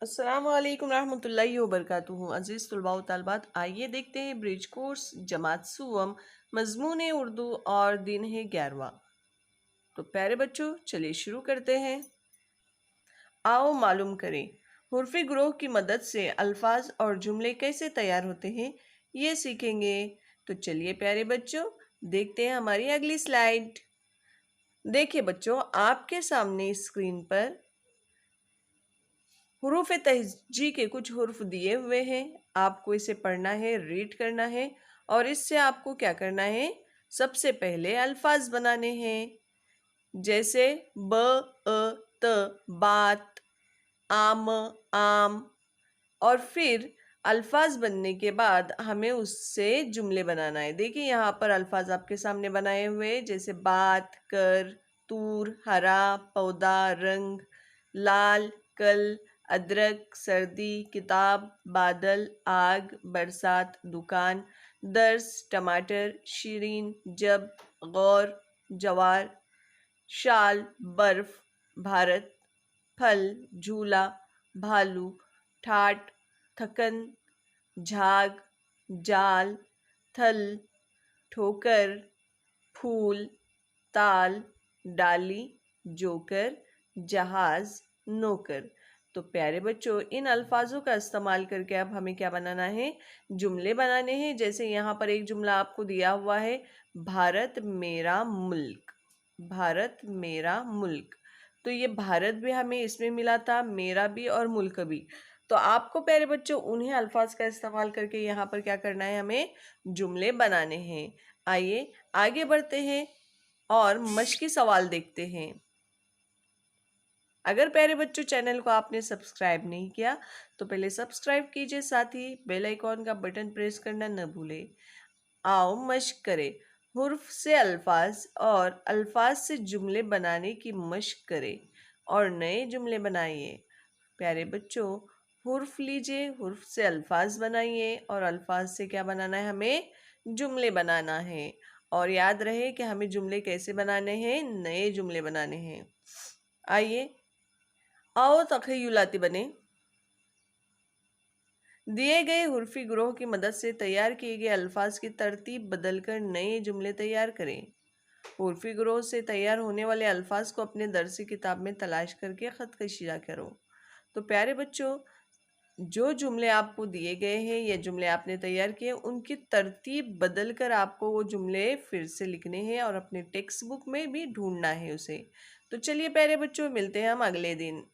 अस्सलाम वालेकुम रहमतुल्लाहि व बरकातुहू। अज़ीज़ तलबा व तालिबात, आइए देखते हैं ब्रिज कोर्स जमात सुवम मज़मून उर्दू और दिन है 11वां। तो प्यारे बच्चों, चलिए शुरू करते हैं। आओ मालूम करें, हुर्फ़ी ग्रोह की मदद से अल्फाज और जुमले कैसे तैयार होते हैं, ये सीखेंगे। तो चलिए प्यारे बच्चों, देखते हैं हमारी अगली स्लाइड। देखिए बच्चों, आपके सामने स्क्रीन पर हुरूफ तहजी के कुछ हुर्फ दिए हुए हैं। आपको इसे पढ़ना है, रीड करना है और इससे आपको क्या करना है, सबसे पहले अल्फाज बनाने हैं। जैसे ब, अ, त, बात, आम, आम। और फिर अल्फाज बनने के बाद हमें उससे जुमले बनाना है। देखिए यहाँ पर अल्फाज आपके सामने बनाए हुए, जैसे बात, कर, तूर, हरा, पौधा, रंग, लाल, कल, अदरक, सर्दी, किताब, बादल, आग, बरसात, दुकान, दर्स, टमाटर, शीरीन, जब, गौर, जवार, शाल, बर्फ, भारत, फल, झूला, भालू, ठाट, थकन, झाग, जाल, थल, ठोकर, फूल, ताल, डाली, जोकर, जहाज, नौकर। तो प्यारे बच्चों, इन अल्फाजों का इस्तेमाल करके अब हमें क्या बनाना है, जुमले बनाने हैं। जैसे यहाँ पर एक जुमला आपको दिया हुआ है, भारत मेरा मुल्क। भारत मेरा मुल्क। तो ये भारत भी हमें इसमें मिला था, मेरा भी और मुल्क भी। तो आपको प्यारे बच्चों उन्हीं अल्फाज का इस्तेमाल करके यहाँ पर क्या करना है, हमें जुमले बनाने हैं। आइए आगे बढ़ते हैं और मश्की सवाल देखते हैं। अगर प्यारे बच्चों चैनल को आपने सब्सक्राइब नहीं किया तो पहले सब्सक्राइब कीजिए, साथ ही बेल आइकॉन का बटन प्रेस करना न भूलें। आओ मश्क करें, हुर्फ से अल्फाज और अल्फाज से जुमले बनाने की मश्क करें और नए जुमले बनाइए। प्यारे बच्चों, हुर्फ लीजिए, हुर्फ से अल्फाज बनाइए और अल्फाज से क्या बनाना है, हमें जुमले बनाना है। और याद रहे कि हमें जुमले कैसे बनाने हैं, नए जुमले बनाने हैं। आइए आओ तख़य्युलाती बने। दिए गए हुर्फी ग्रोह की मदद से तैयार किए गए अल्फाज की तरतीब बदलकर नए जुमले तैयार करें। उर्फी ग्रोह से तैयार होने वाले अल्फाज को अपने दरसी किताब में तलाश करके ख़त कशिया करो। तो प्यारे बच्चों, जो जुमले आपको दिए गए हैं या जुमले आपने तैयार किए, उनकी तरतीब बदल कर आपको वो जुमले फिर से लिखने हैं और अपने टेक्स्ट बुक में भी ढूंढना है उसे। तो चलिए प्यारे बच्चों, मिलते हैं हम अगले दिन।